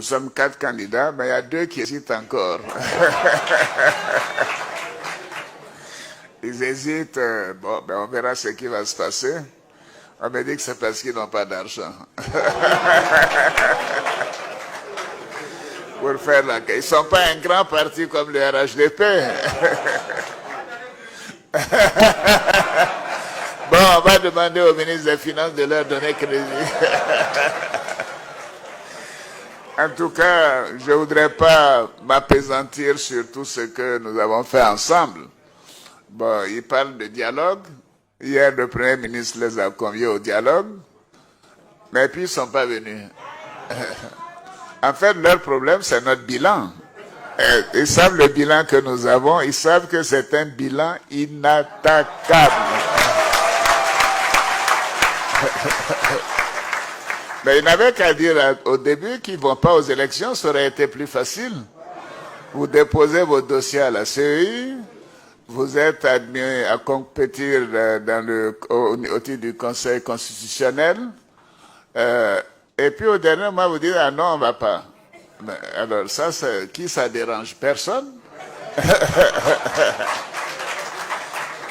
Nous sommes 4 candidats, mais il y a 2 qui hésitent encore. Ils hésitent, bon, ben on verra ce qui va se passer. On me dit que c'est parce qu'ils n'ont pas d'argent. Pour faire la... Ils ne sont pas un grand parti comme le RHDP. Bon, on va demander au ministre des Finances de leur donner crédit. En tout cas, je ne voudrais pas m'appesantir sur tout ce que nous avons fait ensemble. Bon, ils parlent de dialogue. Hier, le Premier ministre les a conviés au dialogue. Mais puis, ils ne sont pas venus. En fait, leur problème, c'est notre bilan. Ils savent le bilan que nous avons. Ils savent que c'est un bilan inattaquable. Mais ils n'avaient qu'à dire au début qu'ils ne vont pas aux élections, ça aurait été plus facile. Vous déposez vos dossiers à la CEI, vous êtes admis à compétir au titre du Conseil constitutionnel, et puis au dernier moment vous dites « Ah non, on ne va pas ». Alors ça, qui ça dérange? Personne.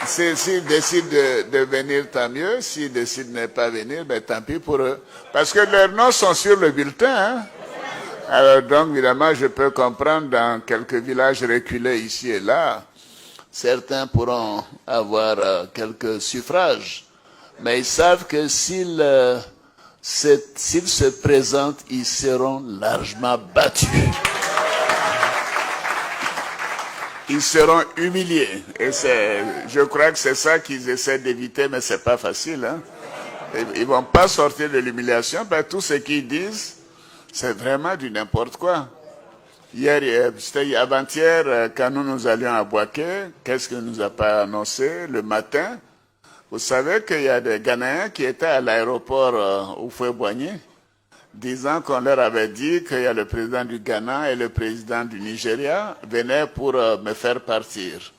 S'ils décident de venir, tant mieux. S'ils décident de ne pas venir, ben, tant pis pour eux. Parce que leurs noms sont sur le bulletin. Hein? Alors donc, évidemment, je peux comprendre dans quelques villages reculés ici et là, certains pourront avoir quelques suffrages. Mais ils savent que s'ils se présentent, ils seront largement battus. Ils seront humiliés. Et je crois que c'est ça qu'ils essaient d'éviter, mais c'est pas facile. Hein? Ils vont pas sortir de l'humiliation, parce que tout ce qu'ils disent, c'est vraiment du n'importe quoi. C'était avant-hier, quand nous allions à Boaké, qu'est-ce que nous a pas annoncé le matin? Vous savez qu'il y a des Ghanéens qui étaient à l'aéroport Houphouët-Boigny, disant qu'on leur avait dit qu'il y a le président du Ghana et le président du Nigeria venaient pour me faire partir.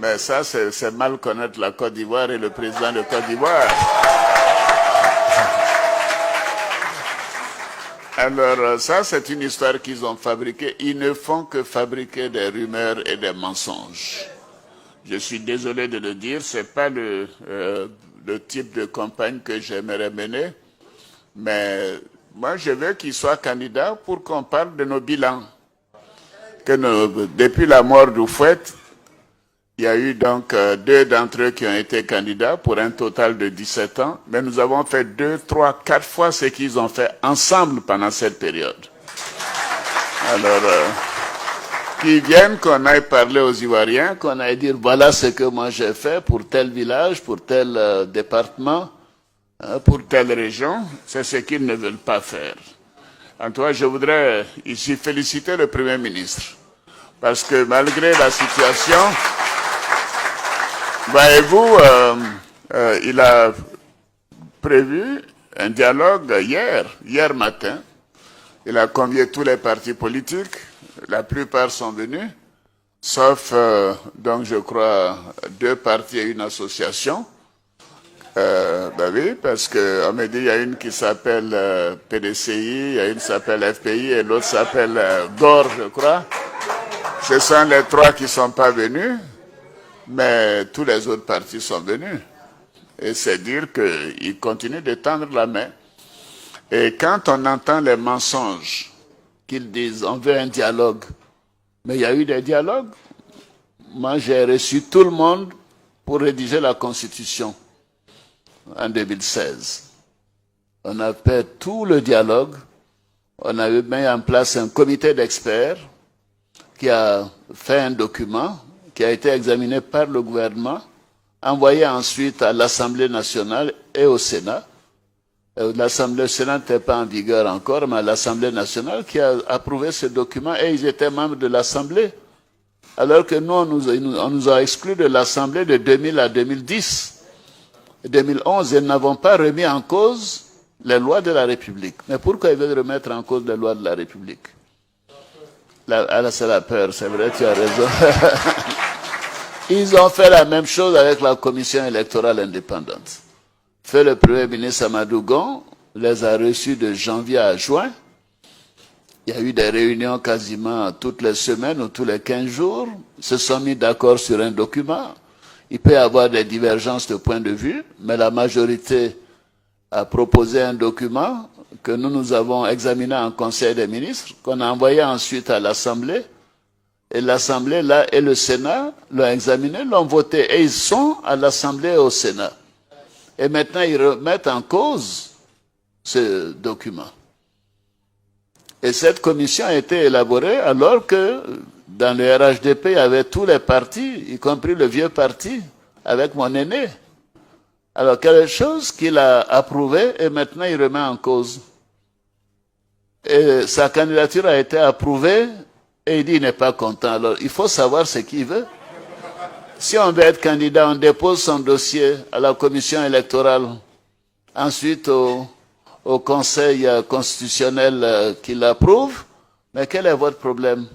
Mais ça, c'est mal connaître la Côte d'Ivoire et le président de Côte d'Ivoire. Alors ça, c'est une histoire qu'ils ont fabriquée. Ils ne font que fabriquer des rumeurs et des mensonges. Je suis désolé de le dire, c'est pas le type de campagne que j'aimerais mener. Mais moi, je veux qu'ils soient candidats pour qu'on parle de nos bilans. Depuis la mort d'Houphouët, il y a eu donc 2 d'entre eux qui ont été candidats pour un total de 17 ans. Mais nous avons fait 2, 3, 4 fois ce qu'ils ont fait ensemble pendant cette période. Alors, qu'ils viennent, qu'on aille parler aux Ivoiriens, qu'on aille dire voilà ce que moi j'ai fait pour tel village, pour tel département, pour telle région, c'est ce qu'ils ne veulent pas faire. En tout cas, je voudrais ici féliciter le Premier ministre, parce que malgré la situation, voyez-vous, il a prévu un dialogue hier matin. Il a convié tous les partis politiques, la plupart sont venus, sauf, donc je crois, 2 partis et une association. Oui, parce qu'on me dit il y a une qui s'appelle PDCI, il y a une qui s'appelle FPI et l'autre s'appelle GOR, je crois. Ce sont les 3 qui ne sont pas venus, mais tous les autres partis sont venus. Et c'est dire qu'ils continuent de tendre la main. Et quand on entend les mensonges qu'ils disent, on veut un dialogue, mais il y a eu des dialogues. Moi, j'ai reçu tout le monde pour rédiger la Constitution. En 2016. On a fait tout le dialogue. On a mis en place un comité d'experts qui a fait un document qui a été examiné par le gouvernement, envoyé ensuite à l'Assemblée nationale et au Sénat. L'Assemblée nationale n'était pas en vigueur encore, mais l'Assemblée nationale qui a approuvé ce document et ils étaient membres de l'Assemblée. Alors que nous, on nous a exclus de l'Assemblée de 2000 à 2010. 2011, ils n'avons pas remis en cause les lois de la République. Mais pourquoi ils veulent remettre en cause les lois de la République? Là, c'est la peur, c'est vrai, tu as raison. Ils ont fait la même chose avec la Commission électorale indépendante. Le Premier ministre Amadou Gon les a reçus de janvier à juin. Il y a eu des réunions quasiment toutes les semaines ou tous les 15 jours. Ils se sont mis d'accord sur un document. Il peut y avoir des divergences de point de vue, mais la majorité a proposé un document que nous avons examiné en Conseil des ministres, qu'on a envoyé ensuite à l'Assemblée. Et l'Assemblée, là, et le Sénat l'ont examiné, l'ont voté. Et ils sont à l'Assemblée et au Sénat. Et maintenant, ils remettent en cause ce document. Et cette commission a été élaborée alors que dans le RHDP, il y avait tous les partis, y compris le vieux parti, avec mon aîné. Alors, quelque chose qu'il a approuvé et maintenant il remet en cause. Et sa candidature a été approuvée et il dit qu'il n'est pas content. Alors, il faut savoir ce qu'il veut. Si on veut être candidat, on dépose son dossier à la commission électorale, ensuite au Conseil constitutionnel qui l'approuve. Mais quel est votre problème?